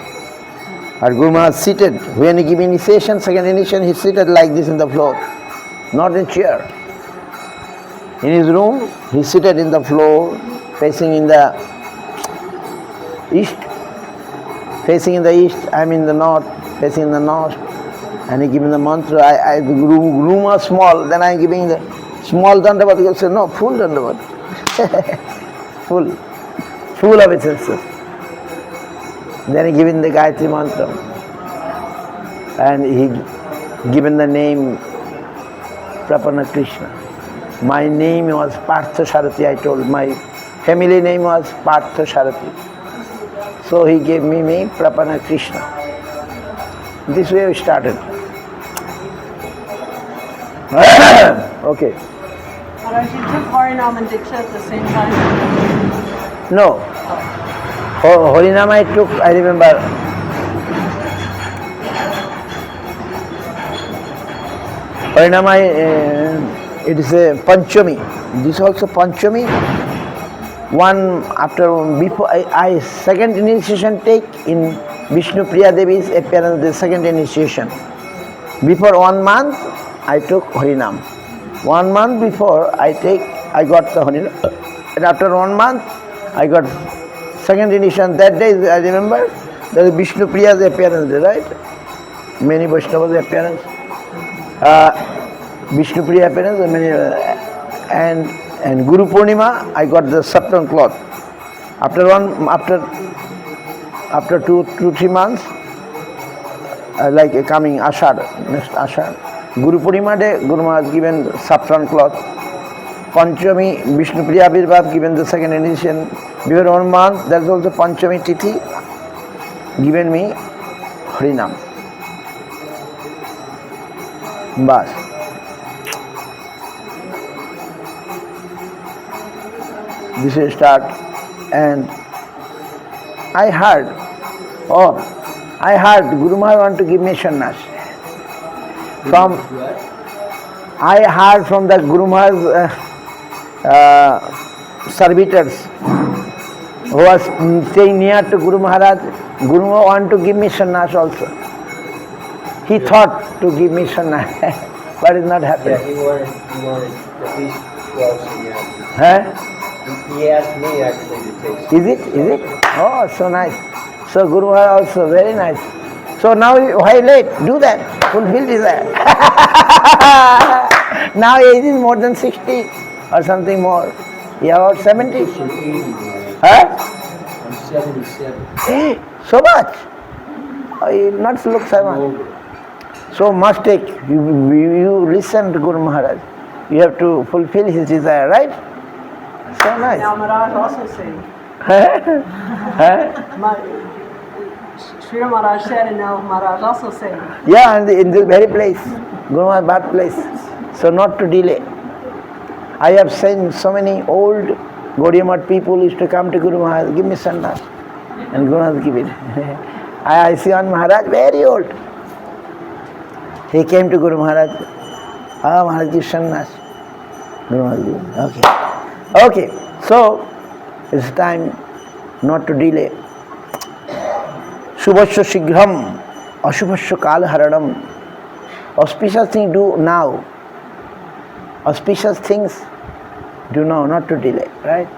Our Guru Maharaj seated. When he gave initiation, second initiation, he seated like this in the floor, not in chair. In his room, he seated in the floor, facing in the east. Facing in the east, I am in the north, facing in the north. And he giving the mantra. The room was small, then I am giving the small dandavat. He said, no, full dandavat. Full of essences. Then he giving the Gayatri mantra. And he given the name Prapanna Krishna. My name was Partha Sarathi, I told. My family name was Partha Sarathi. So he gave me name Prapanna Krishna. This way we started. Okay. Maharaj, you took Harinam and Diksha at the same time? No. Harinam I took, I remember. Harinam it is a Panchami. This also Panchami. One after, before I second initiation take in Vishnu Priya Devi's appearance, the second initiation. Before 1 month, I took Harinam. 1 month before I got the Harinam. And after 1 month, I got second initiation. That day, I remember, there is Vishnu Priya's appearance, right? Many Vaishnavas' appearance. Vishnu Priya appearance, and Guru Purnima, I got the saffron cloth. After 2-3 months, like coming Ashad, next Ashad. Guru Purnima day, Guru Maharaj given saffron cloth. Panchami, Vishnu Priya Abhirbhav given the second initiation. Before 1 month, there is also Panchami Tithi given me Harinam. Bas. This will start, and I heard Guru Maharaj want to give me sannyas. I heard from the Guru Maharaj servitors who was staying near to Guru Maharaj. Guru Maharaj want to give me sannyas also. He thought to give me sannyas, but it's not happening. Yeah, he wanted at least 12 sannyasis. Huh? He asked me actually to take some. Is it? Oh, so nice. So Guru Maharaj also, very nice. So now, why late? Do that. Fulfill desire. Now age is more than 60 or something more. You are about 70. I'm 80. Huh? I'm 77. Hey, so much? Oh, you not look so much. So must take, you listen to Guru Maharaj. You have to fulfill his desire, right? So nice. Now Maharaj also saying. Śrīla Maharaj said, and now Maharaj also saying. Yeah, and in this very place, Guru Maharaj birthplace. So not to delay. I have seen so many old Gaudiya Math people used to come to Guru Maharaj, give me sannyas. And Guru Maharaj give it. I see one Maharaj, very old. He came to Guru Maharaj. Maharaj give sannyas. Guru Maharaj give. Okay. So it's time not to delay. Shubhasya shighram, ashubhasya kalharanam. Auspicious things do now. Auspicious things do now, not to delay, right?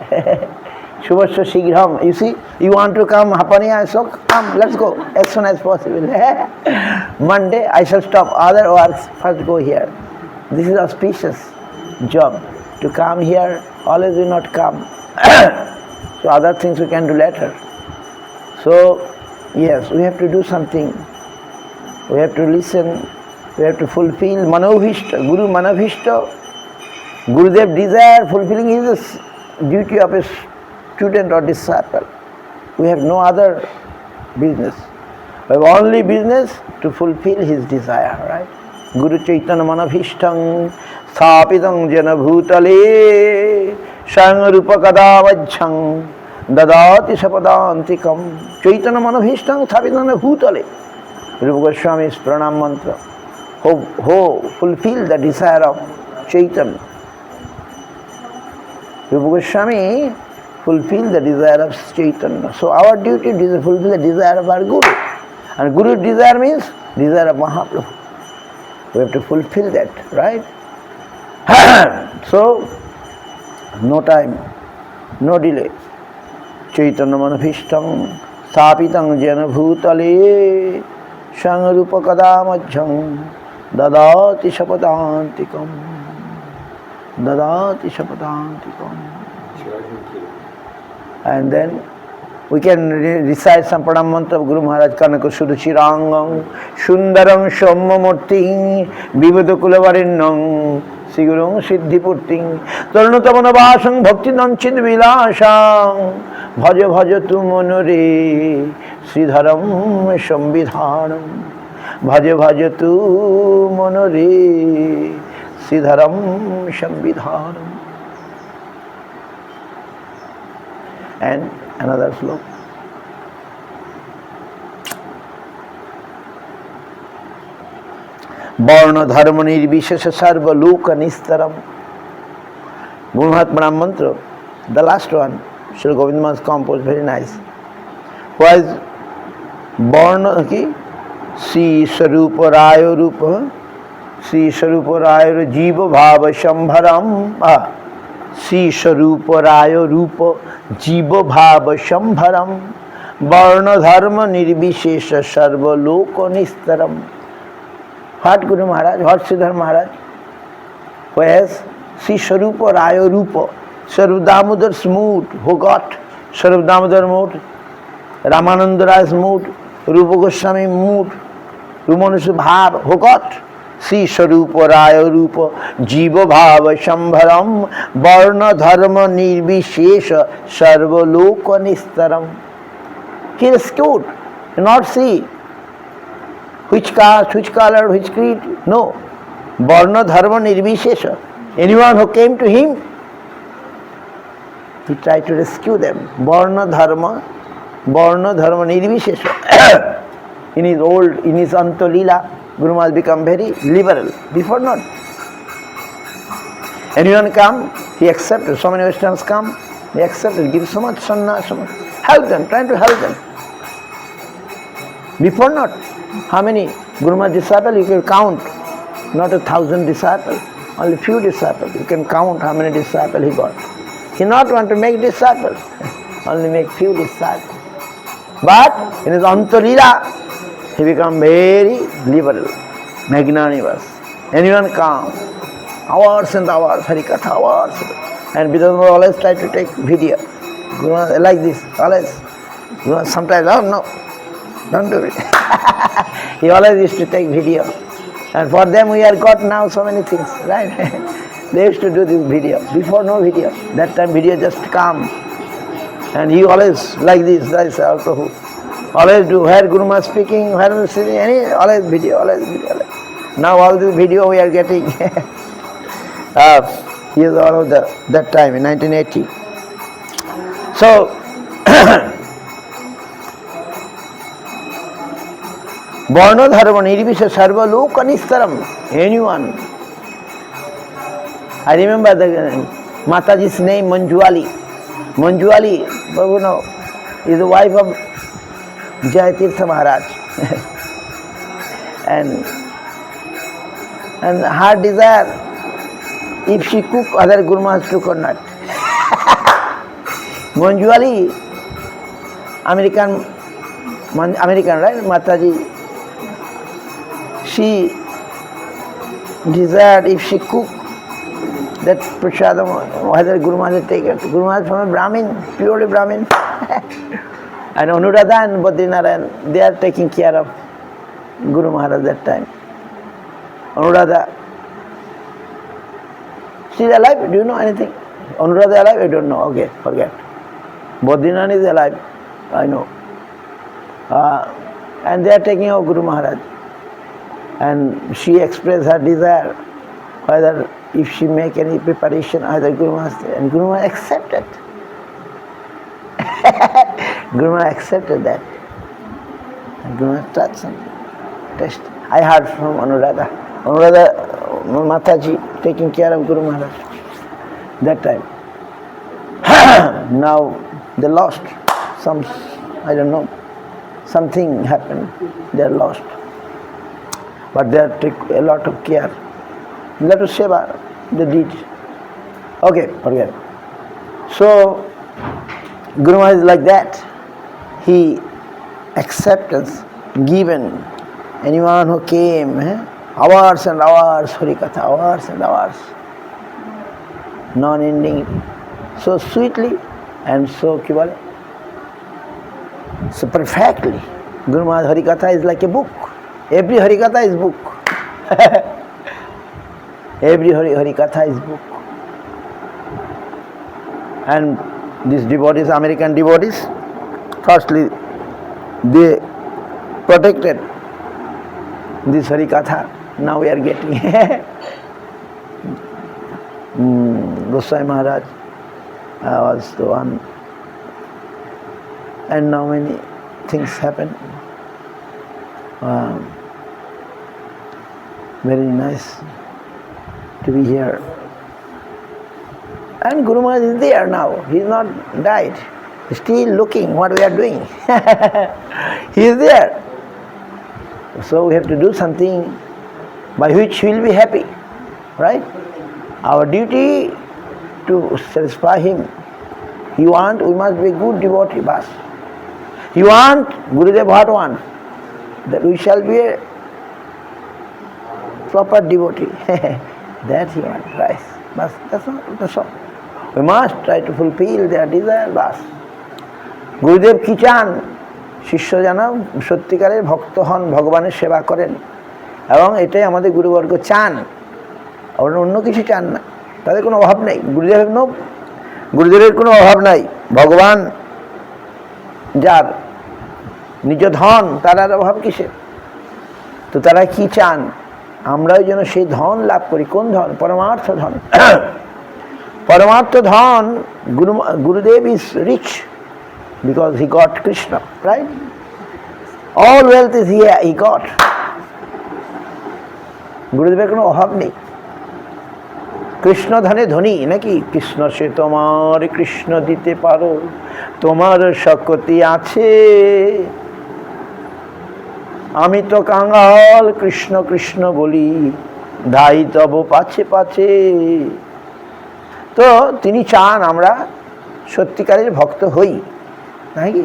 Shubhasya shighram. You see, you want to come Hapaniya, so come, let's go as soon as possible. Monday I shall stop other works, first go here. This is auspicious job. To come here, always will not come. So other things we can do later. So yes, we have to do something. We have to listen. We have to fulfill Manobhishta, Guru Manobhishta. Gurudev desire, fulfilling is the duty of a student or disciple. We have no other business. We have only business to fulfill his desire, right? Guru Chaitanya Manabhishtam Sthapidam Jana Bhutale Shangarupa Kadavajjham dadati sapadantikam Chaitanya manabhishtam thavidana bhutale. Rupa Goswami's pranam mantra. Who fulfill the desire of Chaitanya. Rupa Goswami fulfill the desire of Chaitanya. So our duty is to fulfill the desire of our Guru. And Guru's desire means desire of Mahaprabhu. We have to fulfill that, right? So, no time, no delay. Chaitanya manabhishtam sthapitam jana bhutale sangrupa kadamajjam dadati sapadantikam dadati sapadantikam. And then we can recite some pranam mantra of Guru Maharaj Kanaka Suruchirangam Sundaram Shammamurting Vivadukulavarennam Sigurung Siddhipurting Tarunatamana Bhakti Nanchid Vilasang Bhaja Bhaja Tu Monore Shridharam Shambhidhanam Bhaja Bhaja Tu Monore Shridharam Shambhidhanam. And another sloka. Varna dharma nirvishesha sarva loka nistaram. Guru Mahatma mantra, the last one, Srila Govinda Maharaj composed, very nice. Was Varna ki Si Sarupa Raya Rupa Si Sarupa Raya Jiva Bhava Shambharam Si Sarupa Raya Rupa Jiva Bhava Shambharam Varna Dharma Nirvishesha Sarva Loka Nistaram. What Guru Maharaj, what Shridhar Maharaj? Whereas see Sarupa Raya Rupa, Sarv Damodar's mood, who got Sarv Damodar mood, Ramananda Rai's mood, Rupa Goswami mood, Rumanusa Bhav, who got? See Sarupa Raya Rupa, Jiva Bhava Shambharam, Varna Dharma Nirvishesha Sarva Loka Nistaram. He rescued, not see which caste, which color, which creed. No. Varna Dharma Nirvishesha. Anyone who came to him, he tried to rescue them. Varna Dharma Nirvishesha. In his Antolila, Guru Maharaj become very liberal. Before not. Anyone come, he accepted. So many Westerns come, he accepted. Give so much sannyas, so much. Help them, trying to help them. Before not. How many Guru Maharaj disciples you can count? Not 1,000 disciples, only few disciples. You can count how many disciples he got. He not want to make disciples, only make few disciples. But in his Antarila, he become very liberal, magnanimous. Anyone come, hours and hours, Harikatha hours. And Vidyananda always try to take video. Guru Maharaj like this, always. Guru Maharaj sometimes, oh no, don't do it. He always used to take video. And for them we are got now so many things, right? They used to do this video. Before no video. That time video just come. And he always like this, that is our Prabhu. Always do, where Guru Maharaj speaking, where Maharaj sitting, always video, always video. Now all the video we are getting. He is all of that time in 1980. So, Varna Dharma Nirvisha Sarva Loka Nistaram. Anyone. I remember the Mataji's name Manjuali. Manjuali, Babu now, is the wife of Jayatirtha Maharaj. and her desire, if she cook, other Guru Maharaj cook or not. Manjuali, American, right? Mataji. She desired if she cook that prasadam, whether Guru Maharaj take it. Guru Maharaj from a Brahmin, purely Brahmin. And Anuradha and Badrinarayan, they are taking care of Guru Maharaj that time. Anuradha, she is alive, do you know anything? Anuradha alive, I don't know, okay, forget. Badrinarayan is alive, I know. And they are taking of Guru Maharaj. And she expressed her desire, whether if she make any preparation, either Guru Maharaj, and Guru Maharaj accepted. Guru Maharaj accepted that. And Guru Maharaj touched and touched. I heard from Anuradha Mataji taking care of Guru Maharaj that time. Now they lost some, I don't know, something happened, they are lost. But they take a lot of care. A lot of seva they did. Okay, forget. So Guru Maharaj is like that. He acceptance given anyone who came, hours and hours Harikatha, hours and hours, non-ending, so sweetly and so kibale, so perfectly. Guru Maharaj Harikatha is like a book. Every Harikatha is book. Every Harikatha is book. And these devotees, American devotees, firstly they protected this Harikatha. Now we are getting Goswami Maharaj was the one. And now many things happen. Very nice to be here. And Guru Maharaj is there now. He is not died. He's still looking what we are doing. He is there. So we have to do something by which he will be happy. Right? Our duty to satisfy him. He want, we must be a good devotee, bas. He want, Gurudev what want? That we shall be a proper devotee. That he wants, right? Bas, that's all. We must try to fulfill their desire, bas. Gurudev কি চান? শিষ্য যেন সত্যিকারের ভক্ত হন, ভগবানের সেবা করেন, এবং এটাই আমাদের গুরুবর্গ চান। ওরা অন্য কিছু চান না, তাদের কোনো অভাব নেই। গুরুদেবের কোনো অভাব নাই। ভগবান যার নিজ ধন, তার আর অভাব কিসের? তো তারা কি চান? আমরাও যেন সেই ধন লাভ করি। কোন ধন? পরমার্থ ধন। পরমার্থ ধন, Gurudev is rich because he got Krishna, right? All wealth is here, he got. গুরুদেবের কোনো অভাব নেই। কৃষ্ণ ধনে ধনী নাকি? কৃষ্ণ সে তোমার কৃষ্ণ দিতে পারো, তোমার শক্তি আছে। আমি তো কাঙ্গাল, কৃষ্ণ কৃষ্ণ বলি, ধাই তব পাছে পাছে। তো তিনি চান আমরা সত্যিকারের ভক্ত হই, নাকি?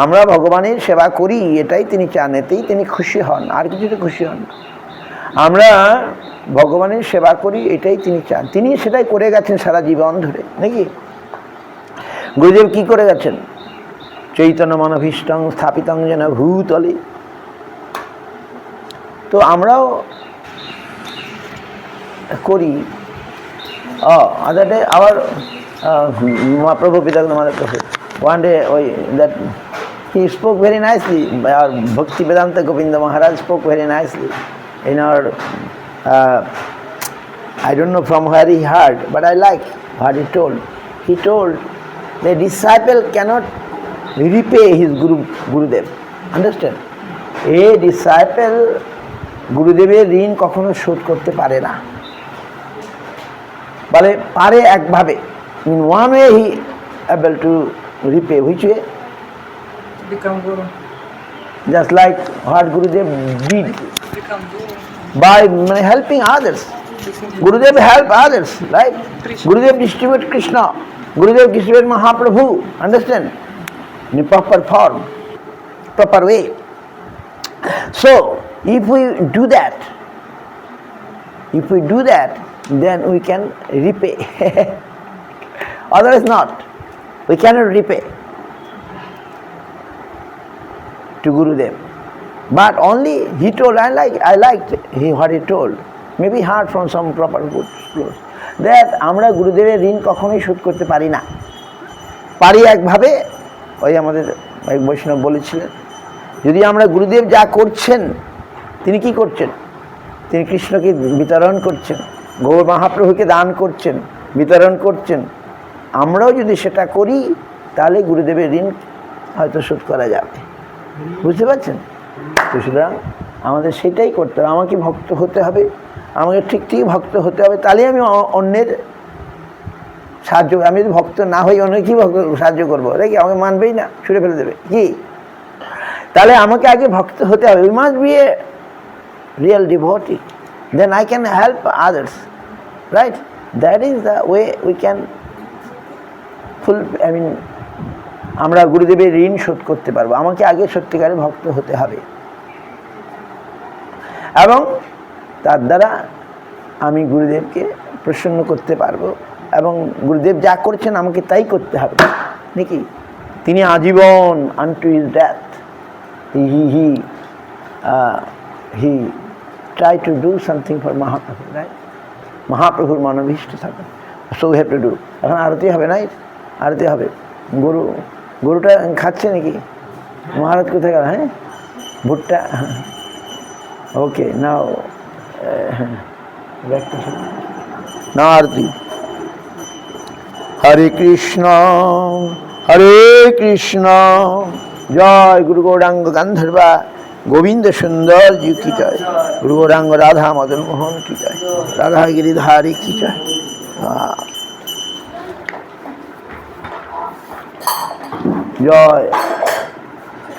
আমরা ভগবানের সেবা করি, এটাই তিনি চান, এতেই তিনি খুশি হন, আর কিছুতে খুশি হন। আমরা ভগবানের সেবা করি, এটাই তিনি চান। তিনি সেটাই করে গেছেন সারা জীবন ধরে, নাকি? গুরুদেব কি করে গেছেন? চৈতন্য মনভীষ্টং স্থাপিতং যেন ভূতলে। তো আমরাও করি। Other day our Mahaprabhu Pidagnamada Prabhu, one day that he spoke very nicely. Our Bhakti Vedanta Govinda Maharaj spoke very nicely in our I don't know from where he heard, but I like what he told. He told the disciple cannot repay his Gurudev. Understand? A disciple গুরুদেবের ঋণ কখনো শোধ করতে পারে না। বলে পারে একভাবে, in one way he able to repay. Which way? Become Guru. Just like what Gurudev did. Become Guru. By helping others. Gurudev help others, right? Gurudev distribute Krishna. Gurudev distribute Mahaprabhu. Understand? In a proper form, proper way. So, if we do that, then we can repay. Otherwise not. We cannot repay to Gurudev. But only he told, I liked what he told. Maybe heard from some proper good close. That আমরা গুরুদেবের ঋণ কখনোই শোধ করতে পারি না। পারি একভাবে, ওই আমাদের এক বৈষ্ণব বলেছিলেন, যদি আমরা গুরুদেব যা করছেন, তিনি কি করছেন? তিনি কৃষ্ণকে বিতরণ করছেন, গৌর মহাপ্রভুকে দান করছেন, বিতরণ করছেন। আমরাও যদি সেটা করি, তাহলে গুরুদেবের ঋণ হয়তো শোধ করা যাবে। বুঝতে পারছেন? তো সুতরাং আমাদের সেটাই করতে হবে, আমাকে ভক্ত হতে হবে, আমাকে ঠিক ভক্ত হতে হবে, তাহলে আমি অন্যের সাহায্য। আমি যদি ভক্ত না হই অন্যের কী ভক্ত সাহায্য করবো? কি আমাকে মানবেই না, ছুঁড়ে ফেলে দেবে কি? তাহলে আমাকে আগে ভক্ত হতে হবে। We must be a real devotee, then I can help others, right? That is the way we can আমরা গুরুদেবের ঋণ শোধ করতে পারবো। আমাকে আগে সত্যিকারের ভক্ত হতে হবে এবং তার দ্বারা আমি গুরুদেবকে প্রসন্ন করতে পারবো, এবং গুরুদেব যা করছেন আমাকে তাই করতে হবে নাকি? তিনি আজীবন আনটু his death he try to do something for Mahaprabhu, right? মহাপ্রভুর মনোভীষ্ট থাকে, সো হ্যাভ টু ডু। এখন আরতি হবে, নাই? আরতি হবে। গরুটা খাচ্ছে নাকি? মহারাজ কোথায় গেল? হ্যাঁ, ভুট্টা। ওকে, নাও নাও আরতি। হরে কৃষ্ণ হরে কৃষ্ণ, জয় গুরু গৌরাঙ্গ গান্ধর্বা গোবিন্দ সুন্দর জি কি জয়, গুরু গৌরাঙ্গ রাধা মদন মোহন কি জয়, রাধা গিরিধারী কি জয়। জয়